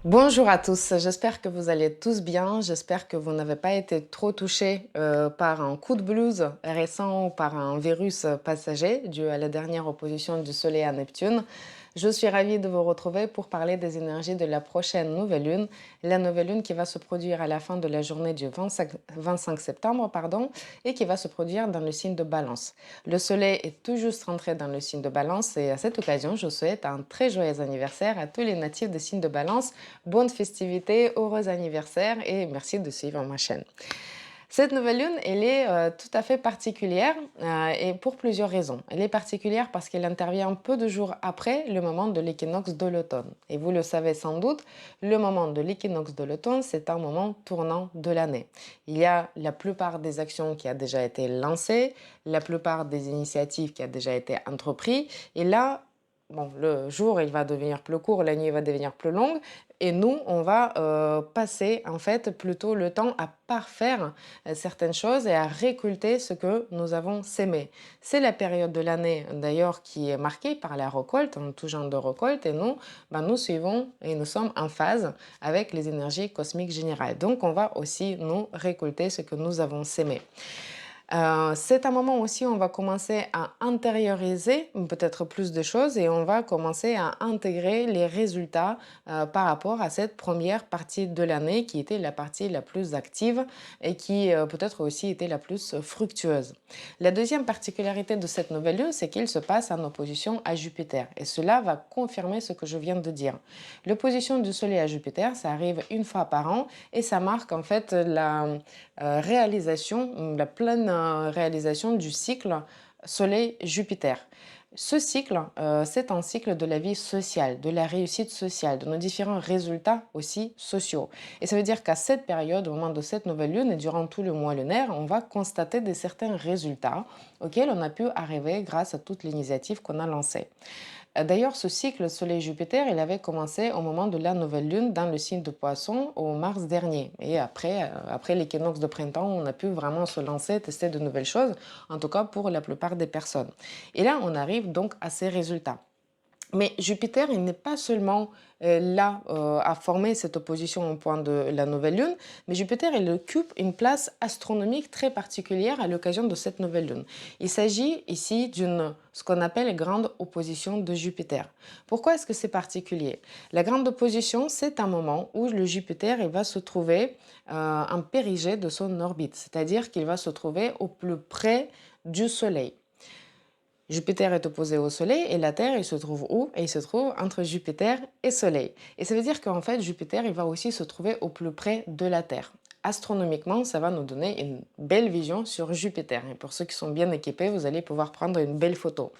Bonjour à tous, j'espère que vous allez tous bien, j'espère que vous n'avez pas été trop touchés par un coup de blues récent ou par un virus passager dû à la dernière opposition du Soleil à Neptune. Je suis ravie de vous retrouver pour parler des énergies de la prochaine nouvelle lune, la nouvelle lune qui va se produire à la fin de la journée du 25 septembre et qui va se produire dans le signe de Balance. Le Soleil est tout juste rentré dans le signe de Balance et à cette occasion, je souhaite un très joyeux anniversaire à tous les natifs des signes de Balance. Bonne festivité, heureux anniversaire et merci de suivre ma chaîne. Cette nouvelle lune, elle est tout à fait particulière et pour plusieurs raisons. Elle est particulière parce qu'elle intervient peu de jours après le moment de l'équinoxe de l'automne. Et vous le savez sans doute, le moment de l'équinoxe de l'automne, c'est un moment tournant de l'année. Il y a la plupart des actions qui ont déjà été lancées, la plupart des initiatives qui ont déjà été entreprises. Et là, bon, le jour, il va devenir plus court, la nuit va devenir plus longue. Et nous, on va passer en fait plutôt le temps à parfaire certaines choses et à récolter ce que nous avons sémé. C'est la période de l'année d'ailleurs qui est marquée par la récolte, tout genre de récolte, et nous, nous suivons et nous sommes en phase avec les énergies cosmiques générales. Donc on va aussi nous récolter ce que nous avons sémé. C'est un moment aussi où on va commencer à intérioriser peut-être plus de choses et on va commencer à intégrer les résultats par rapport à cette première partie de l'année qui était la partie la plus active et qui peut-être aussi était la plus fructueuse. La deuxième particularité de cette nouvelle lune, c'est qu'il se passe en opposition à Jupiter et cela va confirmer ce que je viens de dire. L'opposition du Soleil à Jupiter, ça arrive une fois par an et ça marque en fait la réalisation, la pleine réalisation du cycle Soleil-Jupiter. Ce cycle, c'est un cycle de la vie sociale, de la réussite sociale, de nos différents résultats aussi sociaux. Et ça veut dire qu'à cette période, au moment de cette nouvelle lune et durant tout le mois lunaire, on va constater certains résultats auxquels on a pu arriver grâce à toutes les initiatives qu'on a lancées. D'ailleurs, ce cycle Soleil-Jupiter, il avait commencé au moment de la nouvelle lune dans le signe de Poisson au mars dernier. Et après l'équinoxe de printemps, on a pu vraiment se lancer, tester de nouvelles choses, en tout cas pour la plupart des personnes. Et là, on arrive donc à ces résultats. Mais Jupiter, il n'est pas seulement là à former cette opposition au point de la nouvelle lune, mais Jupiter, il occupe une place astronomique très particulière à l'occasion de cette nouvelle lune. Il s'agit ici d'une ce qu'on appelle grande opposition de Jupiter. Pourquoi est-ce que c'est particulier? La grande opposition, c'est un moment où le Jupiter il va se trouver en périgée de son orbite, c'est-à-dire qu'il va se trouver au plus près du Soleil. Jupiter est opposé au Soleil et la Terre, il se trouve où? Et il se trouve entre Jupiter et Soleil. Et ça veut dire qu'en fait, Jupiter, il va aussi se trouver au plus près de la Terre. Astronomiquement, ça va nous donner une belle vision sur Jupiter. Et pour ceux qui sont bien équipés, vous allez pouvoir prendre une belle photo.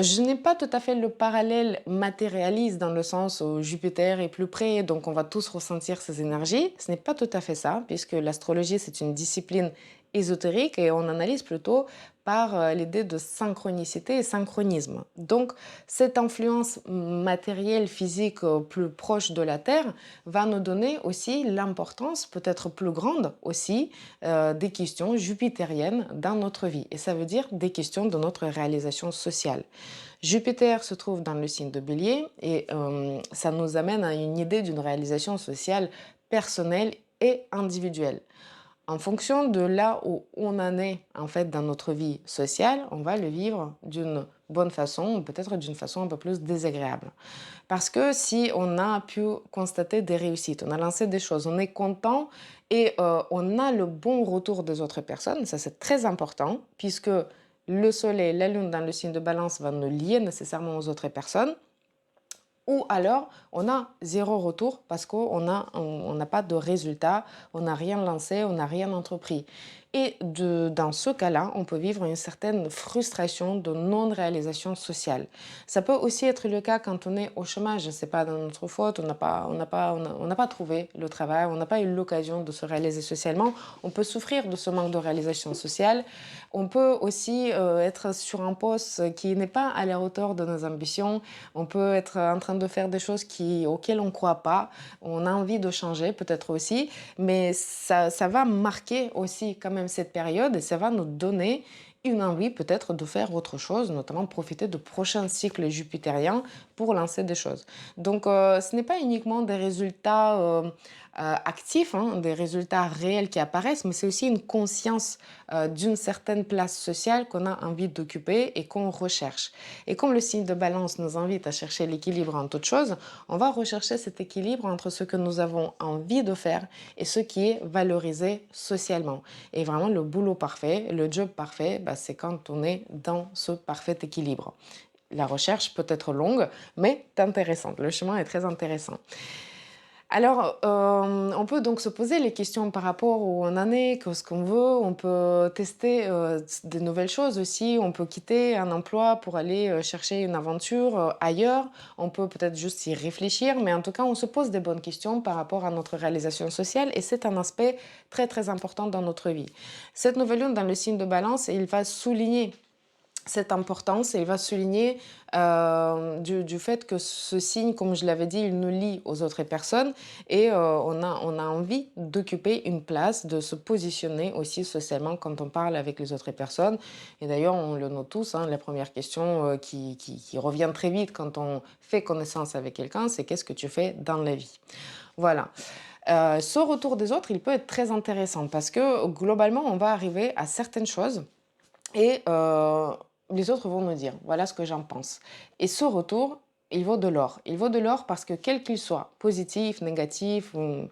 Je n'ai pas tout à fait le parallèle matérialiste dans le sens où Jupiter est plus près, donc on va tous ressentir ces énergies. Ce n'est pas tout à fait ça, puisque l'astrologie, c'est une discipline ésotérique et on analyse plutôt par l'idée de synchronicité et synchronisme. Donc, cette influence matérielle, physique plus proche de la Terre va nous donner aussi l'importance, peut-être plus grande aussi, des questions jupitériennes dans notre vie. Et ça veut dire des questions de notre réalisation sociale. Jupiter se trouve dans le signe de Bélier et ça nous amène à une idée d'une réalisation sociale personnelle et individuelle. En fonction de là où on en est en fait dans notre vie sociale, on va le vivre d'une bonne façon ou peut-être d'une façon un peu plus désagréable. Parce que si on a pu constater des réussites, on a lancé des choses, on est content et on a le bon retour des autres personnes, ça c'est très important puisque le soleil, la lune dans le signe de balance va nous lier nécessairement aux autres personnes. Ou alors, on a zéro retour parce qu'on n'a pas de résultat, on n'a rien lancé, on n'a rien entrepris. Et dans ce cas-là, on peut vivre une certaine frustration de non-réalisation sociale. Ça peut aussi être le cas quand on est au chômage. Ce n'est pas de notre faute, on n'a pas trouvé le travail, on n'a pas eu l'occasion de se réaliser socialement. On peut souffrir de ce manque de réalisation sociale. On peut aussi être sur un poste qui n'est pas à la hauteur de nos ambitions. On peut être en train de faire des choses auxquelles on ne croit pas. On a envie de changer peut-être aussi, mais ça va marquer aussi quand même même cette période et ça va nous donner une envie peut-être de faire autre chose, notamment profiter de prochains cycles jupitériens pour lancer des choses. Donc, ce n'est pas uniquement des résultats actifs, hein, des résultats réels qui apparaissent, mais c'est aussi une conscience d'une certaine place sociale qu'on a envie d'occuper et qu'on recherche. Et comme le signe de balance nous invite à chercher l'équilibre en toute chose, on va rechercher cet équilibre entre ce que nous avons envie de faire et ce qui est valorisé socialement. Et vraiment, le boulot parfait, le job parfait, bah, c'est quand on est dans ce parfait équilibre. La recherche peut être longue, mais intéressante. Le chemin est très intéressant. Alors, on peut donc se poser les questions par rapport où on en est, ce qu'on veut. On peut tester de nouvelles choses aussi. On peut quitter un emploi pour aller chercher une aventure ailleurs. On peut peut-être juste y réfléchir, mais en tout cas, on se pose des bonnes questions par rapport à notre réalisation sociale et c'est un aspect très, très important dans notre vie. Cette nouvelle lune dans le signe de Balance, il va souligner cette importance et il va souligner du fait que ce signe, comme je l'avais dit, il nous lie aux autres personnes et on a envie d'occuper une place, de se positionner aussi socialement quand on parle avec les autres personnes. Et d'ailleurs, on le note tous, hein, la première question qui revient très vite quand on fait connaissance avec quelqu'un, c'est qu'est-ce que tu fais dans la vie? Voilà. Ce retour des autres, il peut être très intéressant parce que globalement, on va arriver à certaines choses et les autres vont nous dire: «Voilà ce que j'en pense» et ce retour, il vaut de l'or. Il vaut de l'or parce que quel qu'il soit, positif, négatif ou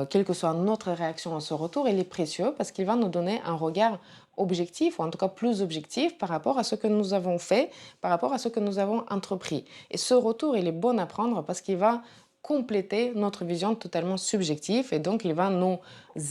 quelle que soit notre réaction à ce retour, il est précieux parce qu'il va nous donner un regard objectif ou en tout cas plus objectif par rapport à ce que nous avons fait, par rapport à ce que nous avons entrepris et ce retour, il est bon à prendre parce qu'il va compléter notre vision totalement subjective et donc il va nous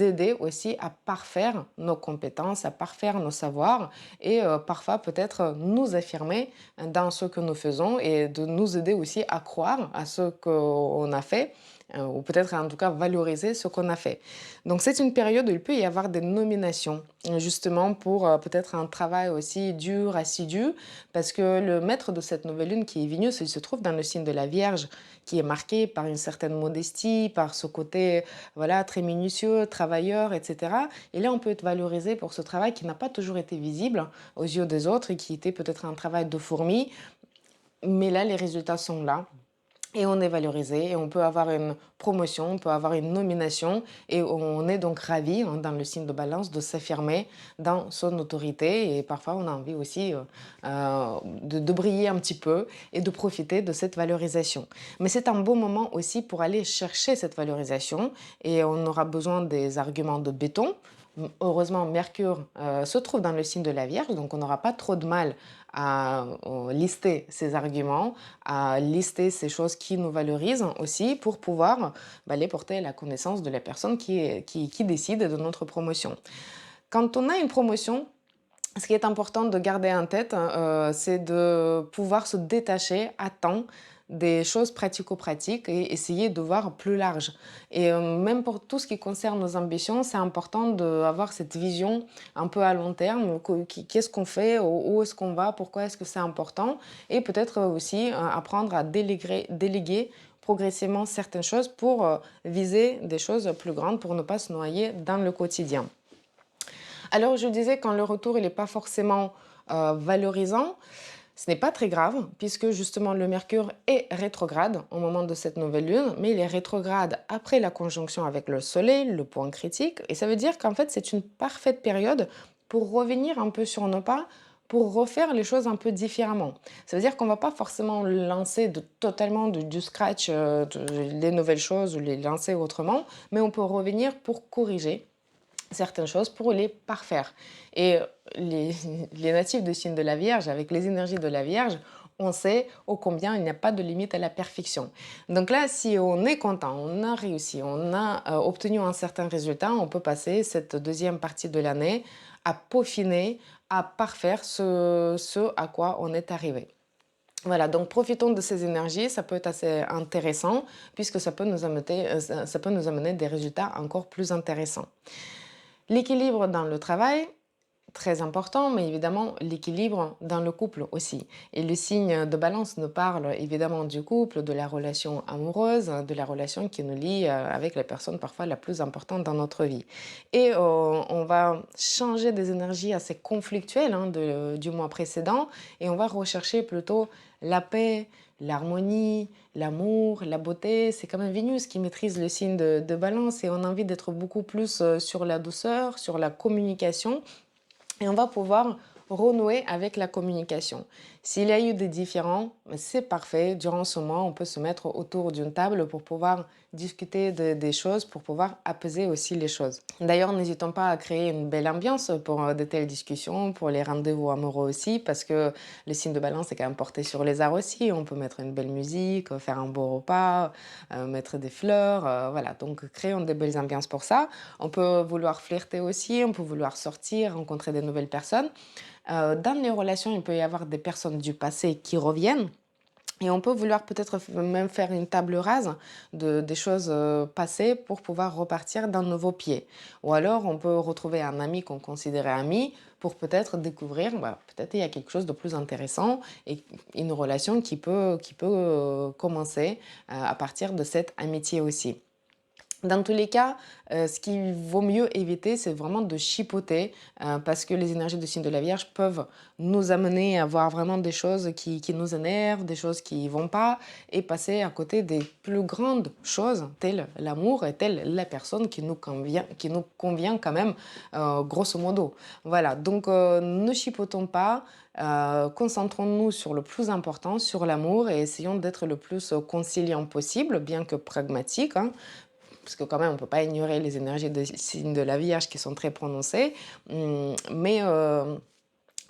aider aussi à parfaire nos compétences, à parfaire nos savoirs et parfois peut-être nous affirmer dans ce que nous faisons et de nous aider aussi à croire à ce qu'on a fait ou peut-être en tout cas valoriser ce qu'on a fait. Donc c'est une période où il peut y avoir des nominations justement pour peut-être un travail aussi dur, assidu, parce que le maître de cette nouvelle lune qui est Vénus, il se trouve dans le signe de la Vierge, qui est marqué par une certaine modestie, par ce côté voilà très minutieux, travailleur, etc. Et là, on peut être valorisé pour ce travail qui n'a pas toujours été visible aux yeux des autres et qui était peut-être un travail de fourmi, mais là, les résultats sont là. Et on est valorisé et on peut avoir une promotion, on peut avoir une nomination et on est donc ravi hein, dans le signe de balance de s'affirmer dans son autorité et parfois on a envie aussi de briller un petit peu et de profiter de cette valorisation. Mais c'est un bon moment aussi pour aller chercher cette valorisation et on aura besoin des arguments de béton. Heureusement, Mercure se trouve dans le signe de la Vierge, donc on n'aura pas trop de mal à lister ces arguments, à lister ces choses qui nous valorisent aussi pour pouvoir les porter à la connaissance de la personne qui décide de notre promotion. Quand on a une promotion, ce qui est important de garder en tête, c'est de pouvoir se détacher à temps des choses pratico-pratiques et essayer de voir plus large. Et même pour tout ce qui concerne nos ambitions, c'est important d'avoir cette vision un peu à long terme. Qu'est-ce qu'on fait, où est-ce qu'on va, pourquoi est-ce que c'est important et peut-être aussi apprendre à déléguer progressivement certaines choses pour viser des choses plus grandes, pour ne pas se noyer dans le quotidien. Alors je disais quand le retour il n'est pas forcément valorisant, ce n'est pas très grave puisque justement le Mercure est rétrograde au moment de cette nouvelle lune, mais il est rétrograde après la conjonction avec le Soleil, le point critique, et ça veut dire qu'en fait c'est une parfaite période pour revenir un peu sur nos pas, pour refaire les choses un peu différemment. Ça veut dire qu'on ne va pas forcément lancer totalement du scratch les nouvelles choses ou les lancer autrement, mais on peut revenir pour corriger certaines choses pour les parfaire. Et les, les natifs du signe de la Vierge, avec les énergies de la Vierge, on sait ô combien il n'y a pas de limite à la perfection. Donc là, si on est content, on a réussi, on a obtenu un certain résultat, on peut passer cette deuxième partie de l'année à peaufiner, à parfaire ce à quoi on est arrivé. Voilà, donc profitons de ces énergies, ça peut être assez intéressant puisque ça peut nous amener des résultats encore plus intéressants. L'équilibre dans le travail, très important, mais évidemment l'équilibre dans le couple aussi. Et le signe de balance nous parle évidemment du couple, de la relation amoureuse, de la relation qui nous lie avec la personne parfois la plus importante dans notre vie. Et on va changer des énergies assez conflictuelles hein, du mois précédent et on va rechercher plutôt la paix, l'harmonie, l'amour, la beauté. C'est quand même Vénus qui maîtrise le signe de balance et on a envie d'être beaucoup plus sur la douceur, sur la communication et on va pouvoir renouer avec la communication. S'il y a eu des différends, c'est parfait. Durant ce mois, on peut se mettre autour d'une table pour pouvoir discuter des choses, pour pouvoir apaiser aussi les choses. D'ailleurs, n'hésitons pas à créer une belle ambiance pour de telles discussions, pour les rendez-vous amoureux aussi, parce que le signe de balance est quand même porté sur les arts aussi. On peut mettre une belle musique, faire un beau repas, mettre des fleurs, voilà. Donc, créons des belles ambiances pour ça. On peut vouloir flirter aussi, on peut vouloir sortir, rencontrer de nouvelles personnes. Dans les relations, il peut y avoir des personnes du passé qui reviennent. Et on peut vouloir peut-être même faire une table rase des choses passées pour pouvoir repartir d'un nouveau pied. Ou alors, on peut retrouver un ami qu'on considérait ami pour peut-être découvrir, bah, peut-être il y a quelque chose de plus intéressant et une relation qui peut commencer à partir de cette amitié aussi. Dans tous les cas, ce qu'il vaut mieux éviter, c'est vraiment de chipoter parce que les énergies du signe de la Vierge peuvent nous amener à voir vraiment des choses qui nous énervent, des choses qui vont pas et passer à côté des plus grandes choses telles l'amour et telle la personne qui nous convient quand même, grosso modo. Voilà, donc ne chipotons pas, concentrons-nous sur le plus important, sur l'amour et essayons d'être le plus conciliant possible, bien que pragmatique, hein, parce que quand même, on ne peut pas ignorer les énergies de signes de la Vierge qui sont très prononcées, mais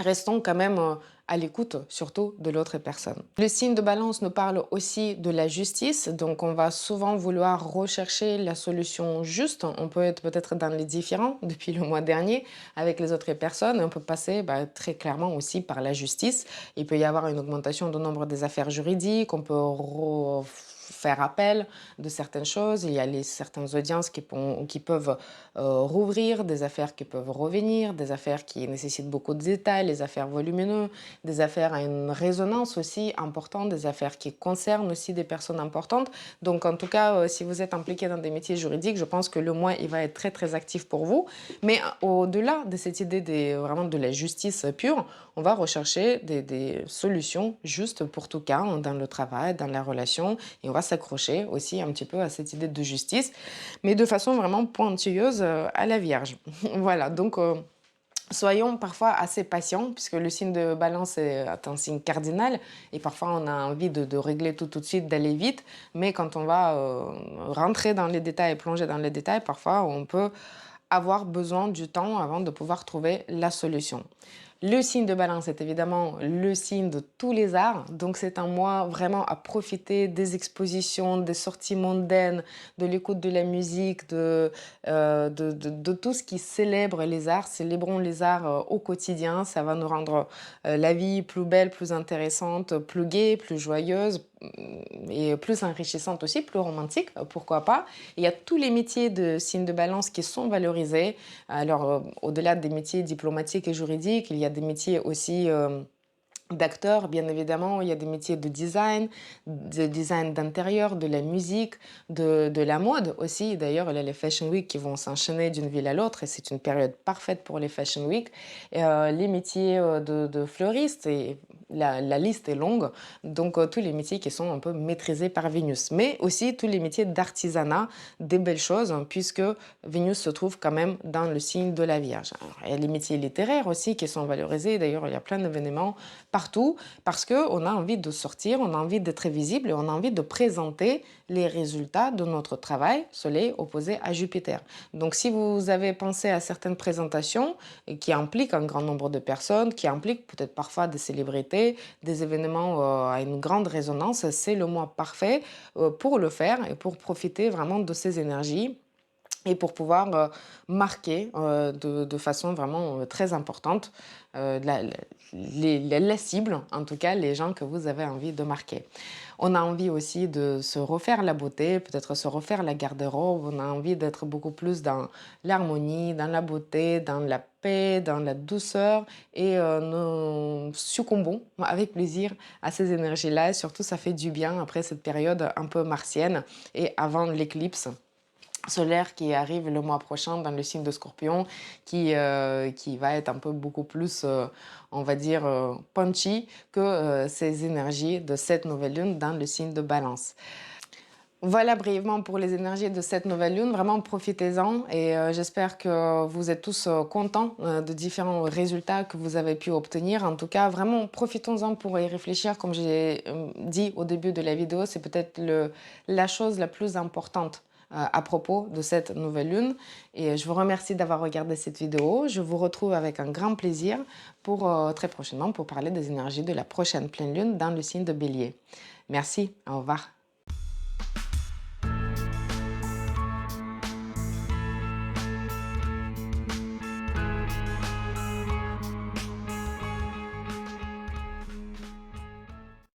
restons quand même à l'écoute, surtout de l'autre personne. Le signe de balance nous parle aussi de la justice, donc on va souvent vouloir rechercher la solution juste. On peut être peut-être dans les différends depuis le mois dernier avec les autres personnes, et on peut passer très clairement aussi par la justice. Il peut y avoir une augmentation du nombre des affaires juridiques, on peut faire appel de certaines choses. Il y a certaines audiences qui peuvent rouvrir, des affaires qui peuvent revenir, des affaires qui nécessitent beaucoup de détails, les affaires volumineuses, des affaires à une résonance aussi importante, des affaires qui concernent aussi des personnes importantes. Donc en tout cas, si vous êtes impliqué dans des métiers juridiques, je pense que le mois, il va être très très actif pour vous. Mais au-delà de cette idée vraiment de la justice pure, on va rechercher des solutions justes pour tout cas, hein, dans le travail, dans la relation, et on va s'accrocher aussi un petit peu à cette idée de justice, mais de façon vraiment pointilleuse à la Vierge. Voilà, donc soyons parfois assez patients, puisque le signe de balance est un signe cardinal, et parfois on a envie de régler tout de suite, d'aller vite, mais quand on va rentrer dans les détails, plonger dans les détails, parfois on peut avoir besoin du temps avant de pouvoir trouver la solution. Le signe de balance est évidemment le signe de tous les arts, donc c'est un mois vraiment à profiter des expositions, des sorties mondaines, de l'écoute de la musique, de tout ce qui célèbre les arts. Célébrons les arts au quotidien, ça va nous rendre la vie plus belle, plus intéressante, plus gaie, plus joyeuse et plus enrichissante aussi, plus romantique, pourquoi pas. Il y a tous les métiers de signe de balance qui sont valorisés. Alors, au-delà des métiers diplomatiques et juridiques, il y a des métiers aussi d'acteurs, bien évidemment. Il y a des métiers de design d'intérieur, de la musique, de la mode aussi. D'ailleurs, il y a les Fashion Week qui vont s'enchaîner d'une ville à l'autre et c'est une période parfaite pour les Fashion Week. Les métiers de fleuristes, et la liste est longue. Donc, tous les métiers qui sont un peu maîtrisés par Vénus. Mais aussi tous les métiers d'artisanat, des belles choses, hein, puisque Vénus se trouve quand même dans le signe de la Vierge. Alors, il y a les métiers littéraires aussi qui sont valorisés. D'ailleurs, il y a plein d'événements partout parce qu'on a envie de sortir, on a envie d'être visible et on a envie de présenter les résultats de notre travail, Soleil opposé à Jupiter. Donc si vous avez pensé à certaines présentations qui impliquent un grand nombre de personnes, qui impliquent peut-être parfois des célébrités, des événements à une grande résonance, c'est le mois parfait pour le faire et pour profiter vraiment de ces énergies et pour pouvoir marquer de façon vraiment très importante la cible, en tout cas les gens que vous avez envie de marquer. On a envie aussi de se refaire la beauté, peut-être se refaire la garde-robe, on a envie d'être beaucoup plus dans l'harmonie, dans la beauté, dans la paix, dans la douceur et nous succombons avec plaisir à ces énergies-là. Et surtout, ça fait du bien après cette période un peu martienne et avant l'éclipse solaire qui arrive le mois prochain dans le signe de Scorpion, qui va être un peu beaucoup plus, on va dire, punchy que ces énergies de cette nouvelle lune dans le signe de Balance. Voilà brièvement pour les énergies de cette nouvelle lune. Vraiment, profitez-en et j'espère que vous êtes tous contents de différents résultats que vous avez pu obtenir. En tout cas, vraiment, profitons-en pour y réfléchir. Comme j'ai dit au début de la vidéo, c'est peut-être la chose la plus importante à propos de cette nouvelle lune. Et je vous remercie d'avoir regardé cette vidéo. Je vous retrouve avec un grand plaisir pour très prochainement pour parler des énergies de la prochaine pleine lune dans le signe de Bélier. Merci, au revoir.